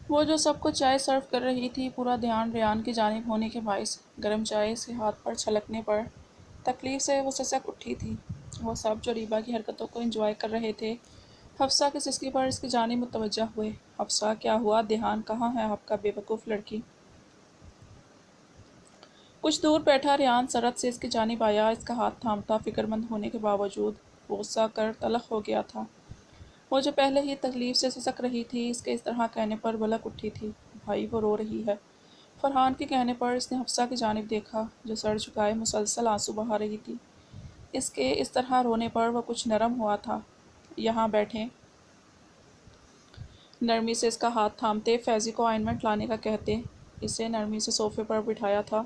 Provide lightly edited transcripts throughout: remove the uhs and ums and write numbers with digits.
وہ جو سب کو چائے سرو کر رہی تھی، پورا دھیان ریان کی جانب ہونے کے باعث گرم چائے اس کے ہاتھ پر چھلکنے پر تکلیف سے وہ سسک اٹھی تھی۔ وہ سب جو ریبا کی حرکتوں کو انجوائے کر رہے تھے، حفصہ کی سسکی پر اس کی جانب متوجہ ہوئے۔ حفصہ، کیا ہوا؟ دھیان کہاں ہے آپ کا، بے وقوف لڑکی؟ کچھ دور بیٹھا ریان سرعت سے اس کی جانب آیا، اس کا ہاتھ تھامتا فکر مند ہونے کے باوجود وہ غصہ کر تلخ ہو گیا تھا۔ وہ جو پہلے ہی تکلیف سے سسک رہی تھی، اس کے اس طرح کہنے پر بھڑک اٹھی تھی۔ بھائی، وہ رو رہی ہے۔ فرحان کے کہنے پر اس نے حفصہ کی جانب دیکھا، جو سر جھکائے مسلسل آنسو بہا رہی تھی۔ اس کے اس طرح رونے پر وہ کچھ نرم ہوا تھا۔ یہاں بیٹھیں۔ نرمی سے اس کا ہاتھ تھامتے فیضی کو آئنمنٹ لانے کا کہتے اسے نرمی سے صوفے پر بٹھایا تھا۔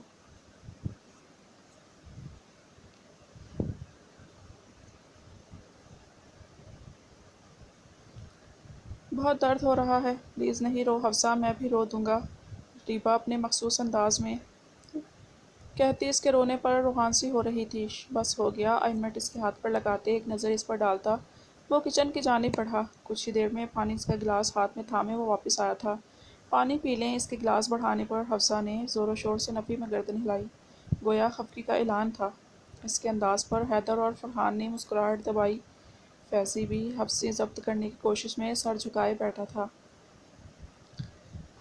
بہت درد ہو رہا ہے، پلیز نہیں رو حفصہ، میں بھی رو دوں گا، ریبا اپنے مخصوص انداز میں کہتی اس کے رونے پر روحان سی ہو رہی تھی۔ بس ہو گیا، آئنمنٹ اس کے ہاتھ پر لگاتے ایک نظر اس پر ڈالتا وہ کچن کی جانب بڑھا۔ کچھ ہی دیر میں پانی کا گلاس ہاتھ میں تھامے وہ واپس آیا تھا۔ پانی پی لیں، اس کے گلاس بڑھانے پر حفصہ نے زور و شور سے نفی میں گردن ہلائی، گویا خفگی کا اعلان تھا۔ اس کے انداز پر حیدر اور فرحان نے مسکراہٹ دبائی۔ فیضی بھی حفصے ضبط کرنے کی کوشش میں سر جھکائے بیٹھا تھا۔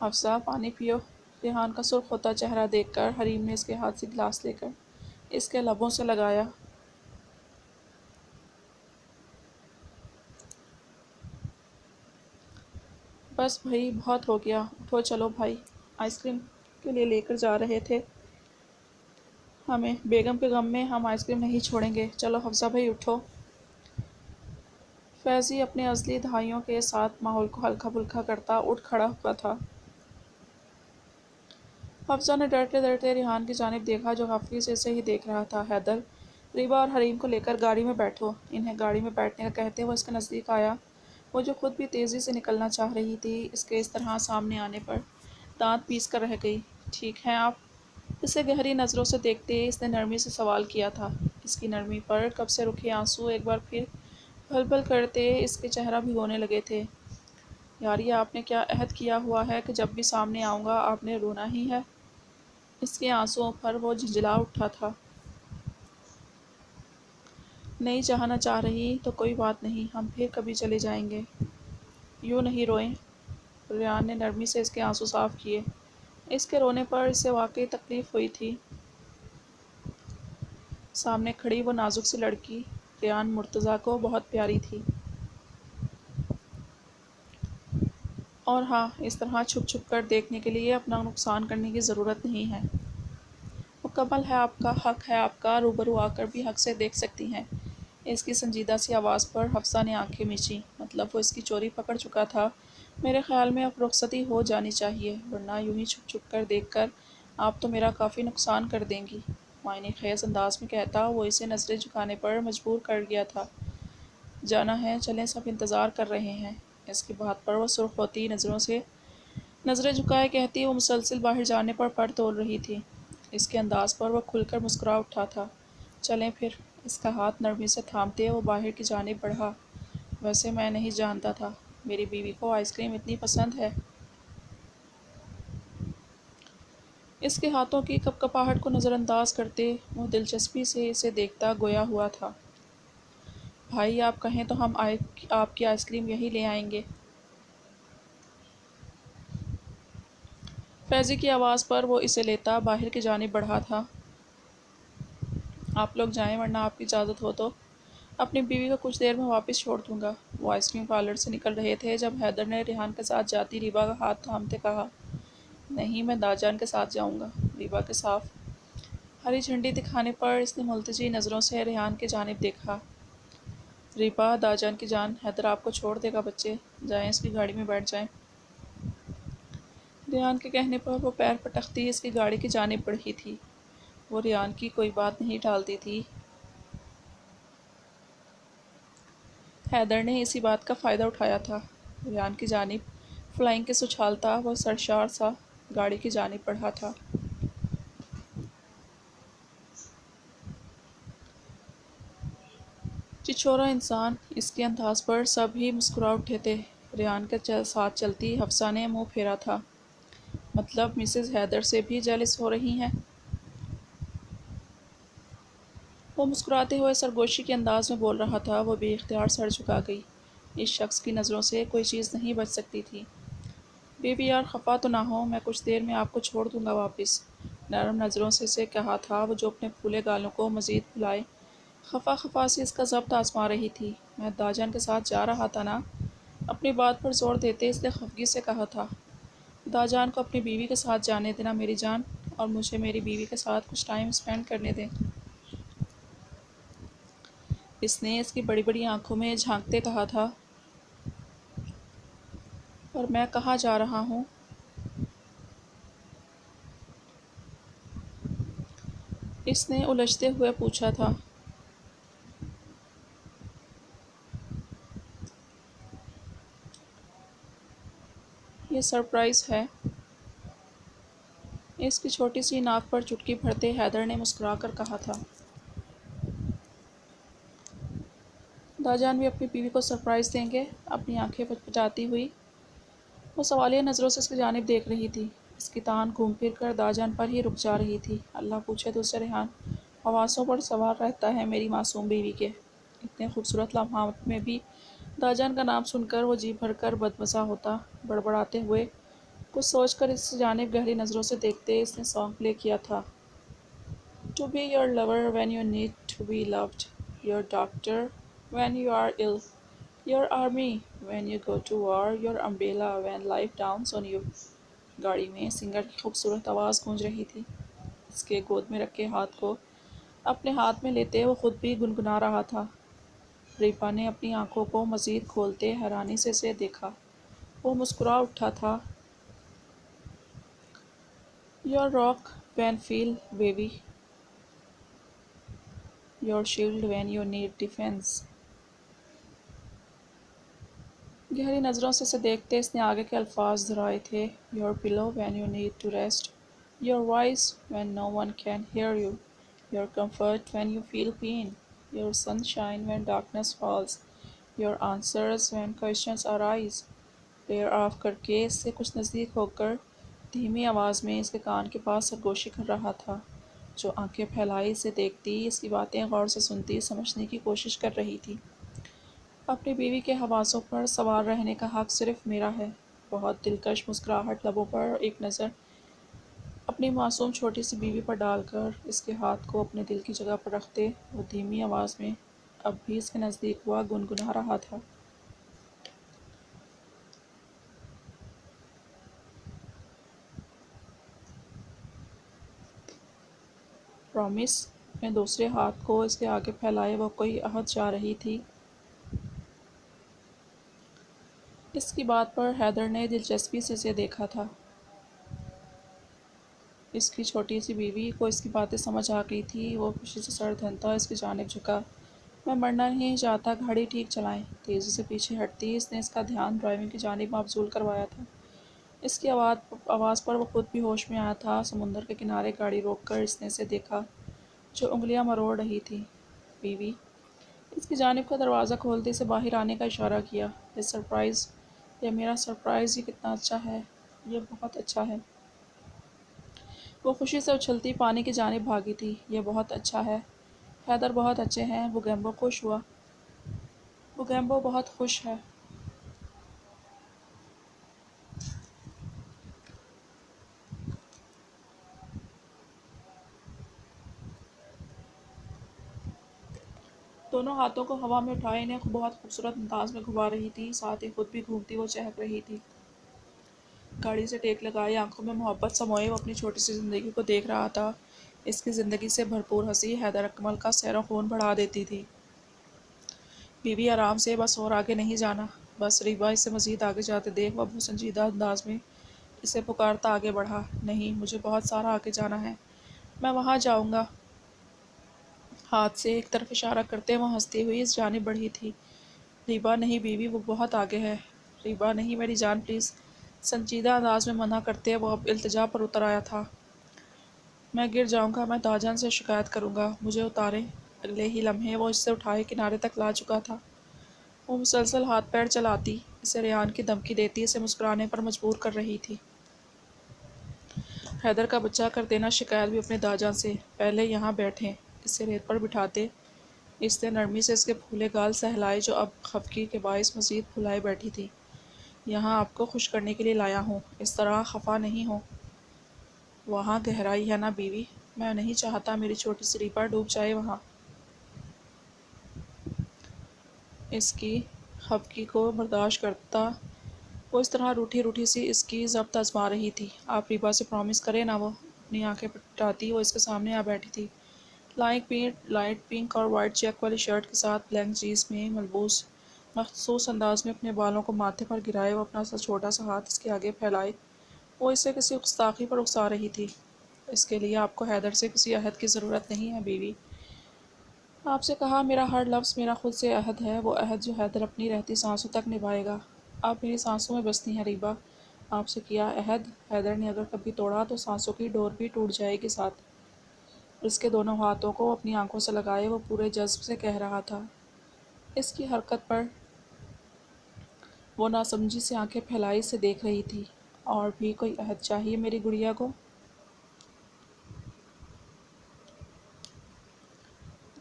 حفصہ، پانی پیو۔ ریحان کا سرخ ہوتا چہرہ دیکھ کر حریم نے اس کے ہاتھ سے گلاس لے کر اس کے لبوں سے لگایا۔ بس بھائی، بہت ہو گیا، اٹھو چلو بھائی، آئس کریم کے لیے لے کر جا رہے تھے ہمیں، بیگم کے غم میں ہم آئس کریم نہیں چھوڑیں گے، چلو حفصہ بھائی اٹھو۔ فیضی اپنے ازلی دہائیوں کے ساتھ ماحول کو ہلکا پھلکا کرتا اٹھ کھڑا ہوا تھا۔ حفصہ نے ڈرتے ڈرتے ریحان کی جانب دیکھا، جو غفلت سے اسے ہی دیکھ رہا تھا۔ حیدر، ریبا اور حریم کو لے کر گاڑی میں بیٹھو۔ انہیں گاڑی میں بیٹھنے کا کہتے وہ اس کے نزدیک آیا۔ وہ جو خود بھی تیزی سے نکلنا چاہ رہی تھی، اس کے اس طرح سامنے آنے پر دانت پیس کر رہ گئی۔ ٹھیک ہیں آپ؟ اسے گہری نظروں سے دیکھتے اس نے نرمی سے سوال کیا تھا۔ اس کی نرمی پر کب سے رکے آنسو ایک بار پھر پھل پھل کرتے اس کے چہرہ بھگونے لگے تھے۔ یاری، آپ نے کیا عہد کیا ہوا ہے کہ جب بھی سامنے آؤں گا آپ نے رونا ہی ہے؟ اس کے آنسوؤں پر وہ جھنجھلا اٹھا تھا۔ نہیں جانا چاہ رہی تو کوئی بات نہیں، ہم پھر کبھی چلے جائیں گے۔ یوں نہیں روئیں۔ ریان نے نرمی سے اس کے آنسو صاف کیے۔ اس کے رونے پر اسے واقعی تکلیف ہوئی تھی۔ سامنے کھڑی وہ نازک سی لڑکی ریان مرتضیٰ کو بہت پیاری تھی۔ اور ہاں، اس طرح چھپ چھپ کر دیکھنے کے لیے اپنا نقصان کرنے کی ضرورت نہیں ہے۔ مکمل ہے آپ کا حق، ہے آپ کا، روبرو آ کر بھی حق سے دیکھ سکتی ہیں۔ اس کی سنجیدہ سی آواز پر حفصہ نے آنکھیں میچیں، مطلب وہ اس کی چوری پکڑ چکا تھا۔ میرے خیال میں اب رخصتی ہو جانی چاہیے، ورنہ یوں ہی چھپ چھپ کر دیکھ کر آپ تو میرا کافی نقصان کر دیں گی، معنی خیز انداز میں کہتا وہ اسے نظریں جھکانے پر مجبور کر گیا تھا۔ جانا ہے، چلیں، سب انتظار کر رہے ہیں۔ اس کی بات پر وہ سرخ ہوتی نظروں سے نظریں جھکائے کہتی وہ مسلسل باہر جانے پر پر تول رہی تھی۔ اس کے انداز پر وہ کھل کر مسکرا اٹھا تھا۔ چلیں پھر۔ اس کا ہاتھ نرمی سے تھامتے وہ باہر کی جانب بڑھا۔ ویسے میں نہیں جانتا تھا میری بیوی کو آئس کریم اتنی پسند ہے۔ اس کے ہاتھوں کی کپکپاہٹ کو نظر انداز کرتے وہ دلچسپی سے اسے دیکھتا گویا ہوا تھا۔ بھائی، آپ کہیں تو ہم آپ کی آئس کریم یہی لے آئیں گے۔ فیضی کی آواز پر وہ اسے لیتا باہر کی جانب بڑھا تھا۔ آپ لوگ جائیں، ورنہ آپ کی اجازت ہو تو اپنی بیوی کو کچھ دیر میں واپس چھوڑ دوں گا۔ وہ آئس کریم پارلر سے نکل رہے تھے جب حیدر نے ریحان کے ساتھ جاتی ریبا کا ہاتھ تھامتے کہا، نہیں، میں داجان کے ساتھ جاؤں گا۔ ریبا کے صاف ہری جھنڈی دکھانے پر اس نے ملتجی نظروں سے ریحان کی جانب دیکھا۔ ریبا، داجان کی جان، حیدر آپ کو چھوڑ دے گا، بچے جائیں، اس کی گاڑی میں بیٹھ جائیں۔ ریحان کے کہنے پر وہ پیر پٹکتی اس کی گاڑی کی جانب بڑھی تھی۔ وہ ریحان کی کوئی بات نہیں ٹالتی تھی۔ حیدر نے اسی بات کا فائدہ اٹھایا تھا۔ ریحان کی جانب فلائنگ کے اچھالتا وہ سرشار سا گاڑی کی جانب بڑھا تھا۔ چچورا انسان، اس کے انداز پر سب ہی مسکرا اٹھے تھے۔ ریحان کے ساتھ چلتی حفصہ نے منہ پھیرا تھا۔ مطلب مسز حیدر سے بھی جیلس ہو رہی ہیں؟ وہ مسکراتے ہوئے سرگوشی کے انداز میں بول رہا تھا۔ وہ بے اختیار سر جھکا گئی۔ اس شخص کی نظروں سے کوئی چیز نہیں بچ سکتی تھی۔ بیوی یار خفا تو نہ ہو، میں کچھ دیر میں آپ کو چھوڑ دوں گا واپس، نرم نظروں سے کہا تھا وہ جو اپنے پھولے گالوں کو مزید پھلائے۔ خفا خفا سی اس کا ضبط آزما رہی تھی۔ میں داجان کے ساتھ جا رہا تھا نا، اپنی بات پر زور دیتے اس نے خفگی سے کہا تھا۔ داجان کو اپنی بیوی کے ساتھ جانے دینا میری جان، اور مجھے میری بیوی کے ساتھ کچھ ٹائم سپینڈ کرنے دیں۔ اس نے اس کی بڑی بڑی آنکھوں میں جھانکتے کہا تھا۔ اور میں کہاں جا رہا ہوں؟ اس نے الجھتے ہوئے پوچھا تھا۔ یہ سرپرائز ہے۔ اس کی چھوٹی سی ناک پر چٹکی بھرتے حیدر نے مسکرا کر کہا تھا۔ داجان بھی اپنی بیوی کو سرپرائز دیں گے؟ اپنی آنکھیں پٹپٹاتی ہوئی وہ سوالیہ نظروں سے اس کی جانب دیکھ رہی تھی۔ اس کی تان گھوم پھر کر داجان پر ہی رک جا رہی تھی۔ اللہ پوچھے تو اسے ریحان حواسوں پر سوار رہتا ہے میری معصوم بیوی کے۔ اتنے خوبصورت لمحات میں بھی داجان کا نام سن کر وہ جی بھر کر بدمزہ ہوتا۔ بڑبڑاتے ہوئے کچھ سوچ کر اس جانب گہری نظروں سے دیکھتے اس نے سانگ پلے کیا تھا۔ To be your lover when you need to be loved, your doctor when you are ill, your army when you go to war, your umbrella when life downs on you۔ گاڑی میں singer کی خوبصورت آواز گونج رہی تھی۔ اس کے گود میں رکھے ہاتھ کو اپنے ہاتھ میں لیتے وہ خود بھی گنگنا رہا تھا۔ ریپا نے اپنی آنکھوں کو مزید کھولتے حیرانی سے اسے دیکھا۔ وہ مسکرا اٹھا تھا۔ Your rock when feel wavy, your shield when you need defense۔ گہری نظروں سے اسے دیکھتے اس نے آگے کے الفاظ دہرائے تھے۔ Your pillow when you need to rest, your voice when no one can hear you, your comfort when you feel pain, your sunshine when darkness falls, your answers when questions arise۔ پیر off کر کے اس سے کچھ نزدیک ہو کر دھیمی آواز میں اس کے کان کے پاس سرگوشی کر رہا تھا، جو آنکھیں پھیلائی اسے دیکھتی، اس کی باتیں غور سے سنتی، سمجھنے کی کوشش کر رہی تھی۔ اپنی بیوی کے حواسوں پر سوار رہنے کا حق صرف میرا ہے۔ بہت دلکش مسکراہٹ لبوں پر ایک نظر اپنی معصوم چھوٹی سی بیوی پر ڈال کر اس کے ہاتھ کو اپنے دل کی جگہ پر رکھتے وہ دھیمی آواز میں اب بھی اس کے نزدیک ہوا گنگنا رہا تھا۔ پرامس۔ اپنے دوسرے ہاتھ کو اس کے آگے پھیلائے وہ کوئی عہد چاہ رہی تھی۔ اس کی بات پر حیدر نے دلچسپی سے اسے دیکھا تھا۔ اس کی چھوٹی سی بیوی کو اس کی باتیں سمجھ آ گئی تھی۔ وہ خوشی سے سر دھنتا اس کی جانب جھکا۔ میں مرنا نہیں چاہتا، گاڑی ٹھیک چلائیں۔ تیزی سے پیچھے ہٹتی اس نے اس کا دھیان ڈرائیونگ کی جانب مبذول کروایا تھا۔ اس کی آواز پر وہ خود بھی ہوش میں آیا تھا۔ سمندر کے کنارے گاڑی روک کر اس نے اسے دیکھا جو انگلیاں مروڑ رہی تھی۔ بیوی اس کی جانب کا دروازہ کھولتے اسے باہر آنے کا اشارہ کیا۔ یہ سرپرائز، یہ میرا سرپرائز، یہ کتنا اچھا ہے، یہ بہت اچھا ہے۔ وہ خوشی سے اچھلتی پانی کی جانب بھاگی تھی۔ یہ بہت اچھا ہے، حیدر بہت اچھے ہیں۔ بوگیمبو خوش ہوا۔ بوگیمبو بہت خوش ہے۔ دونوں ہاتھوں کو ہوا میں اٹھائے انہیں بہت خوبصورت انداز میں گھما رہی تھی، ساتھ ہی خود بھی گھومتی وہ چہک رہی تھی۔ گاڑی سے ٹیک لگائے، آنکھوں میں محبت سموئے وہ اپنی چھوٹی سی زندگی کو دیکھ رہا تھا۔ اس کی زندگی سے بھرپور ہنسی حیدر اکمل کا سیر و خون بڑھا دیتی تھی۔ بیوی آرام سے، بس اور آگے نہیں جانا، بس۔ ریبا اسے مزید آگے جاتے دیکھ وہ بہت سنجیدہ انداز میں اسے پکارتا آگے بڑھا۔ نہیں، مجھے بہت سارا آگے جانا ہے، میں وہاں جاؤں گا۔ ہاتھ سے ایک طرف اشارہ کرتے وہ ہنستی ہوئی اس جانب بڑھی تھی۔ ریبا نہیں بیوی، وہ بہت آگے ہے۔ ریبا نہیں میری جان پلیز۔ سنجیدہ انداز میں منع کرتے وہ اب التجا پر اتر آیا تھا۔ میں گر جاؤں گا، میں داجان سے شکایت کروں گا، مجھے اتاریں۔ اگلے ہی لمحے وہ اس سے اٹھائے کنارے تک لا چکا تھا۔ وہ مسلسل ہاتھ پیر چلاتی اسے ریان کی دھمکی دیتی اسے مسکرانے پر مجبور کر رہی تھی۔ حیدر کا بچہ کر دینا شکایت بھی اپنے داجا سے۔ پہلے یہاں بیٹھیں، اسے ریت پر بٹھاتے اس نے نرمی سے اس کے پھولے گال سہلائے جو اب خفگی کے باعث مزید پھلائے بیٹھی تھی۔ یہاں آپ کو خوش کرنے کے لیے لایا ہوں، اس طرح خفا نہیں ہو۔ وہاں گہرائی ہے نا بیوی، میں نہیں چاہتا میری چھوٹی سی ریپا ڈوب جائے وہاں۔ اس کی خفگی کو برداشت کرتا وہ اس طرح روٹھی روٹھی سی اس کی ضبط آزما رہی تھی۔ آپ ریبا سے پرامس کریں نا۔ وہ اپنی آنکھیں پٹاتی وہ اس کے سامنے آ بیٹھی تھی، لائٹ پنک اور وائٹ چیک والی شرٹ کے ساتھ بلیک جینز میں ملبوس۔ مخصوص انداز میں اپنے بالوں کو ماتھے پر گرائے وہ اپنا سا چھوٹا سا ہاتھ اس کے آگے پھیلائے وہ اسے کسی گستاخی پر اکسا رہی تھی۔ اس کے لیے آپ کو حیدر سے کسی عہد کی ضرورت نہیں ہے بیوی۔ آپ سے کہا میرا ہر لفظ میرا خود سے عہد ہے، وہ عہد جو حیدر اپنی رہتی سانسوں تک نبھائے گا۔ آپ میری سانسوں میں بستی ہیں ریبا، آپ سے کیا عہد حیدر نے اگر کبھی توڑا تو سانسوں کی ڈور بھی ٹوٹ جائے گی ساتھ۔ اس کے دونوں ہاتھوں کو اپنی آنکھوں سے لگائے وہ پورے جذب سے کہہ رہا تھا۔ اس کی حرکت پر وہ ناسمجھی سے آنکھیں پھیلائی سے دیکھ رہی تھی۔ اور بھی کوئی عہد چاہیے میری گڑیا کو؟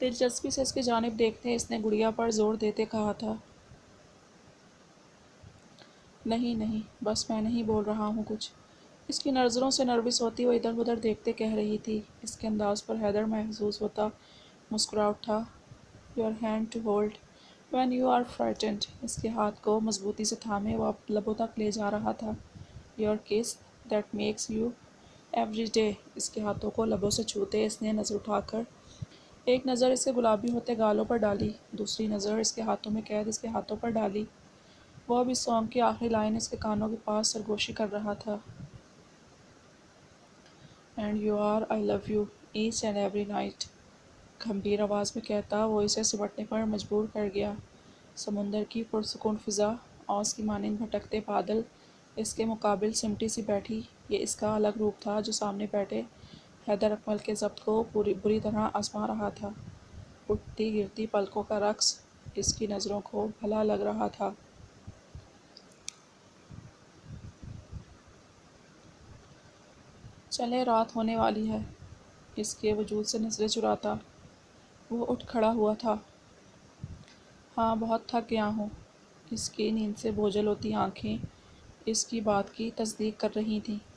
دلچسپی سے اس کی جانب دیکھتے اس نے گڑیا پر زور دیتے کہا تھا۔ نہیں نہیں، بس میں نہیں بول رہا ہوں کچھ۔ اس کی نظروں سے نروس ہوتی وہ ادھر ادھر دیکھتے کہہ رہی تھی۔ اس کے انداز پر حیدر محظوظ ہوتا مسکرا اٹھا۔ Your hand to hold when you are frightened. اس کے ہاتھ کو مضبوطی سے تھامے وہ اب لبوں تک لے جا رہا تھا۔ Your kiss that makes you every day. اس کے ہاتھوں کو لبوں سے چھوتے اس نے نظر اٹھا کر ایک نظر اس کے گلابی ہوتے گالوں پر ڈالی، دوسری نظر اس کے ہاتھوں میں قید اس کے ہاتھوں پر ڈالی۔ وہ اب اس سانگ کی آخری لائن اس کے کانوں کے پاس سرگوشی کر رہا تھا۔ And you are I love you each and every night. گھمبیر آواز میں کہتا وہ اسے سمٹنے پر مجبور کر گیا۔ سمندر کی پرسکون فضا، اوس کی مانند بھٹکتے بادل اس کے مقابل سمٹی سی بیٹھی۔ یہ اس کا الگ روپ تھا جو سامنے بیٹھے حیدر اکمل کے ضبط کو بری طرح آزما رہا تھا۔ اٹھتی گرتی پلکوں کا رقص اس کی نظروں کو بھلا لگ رہا تھا۔ چلے رات ہونے والی ہے۔ اس کے وجود سے نظریں چراتا وہ اٹھ کھڑا ہوا تھا۔ ہاں بہت تھک گیا ہوں۔ اس کی نیند سے بوجھل ہوتی آنکھیں اس کی بات کی تصدیق کر رہی تھیں۔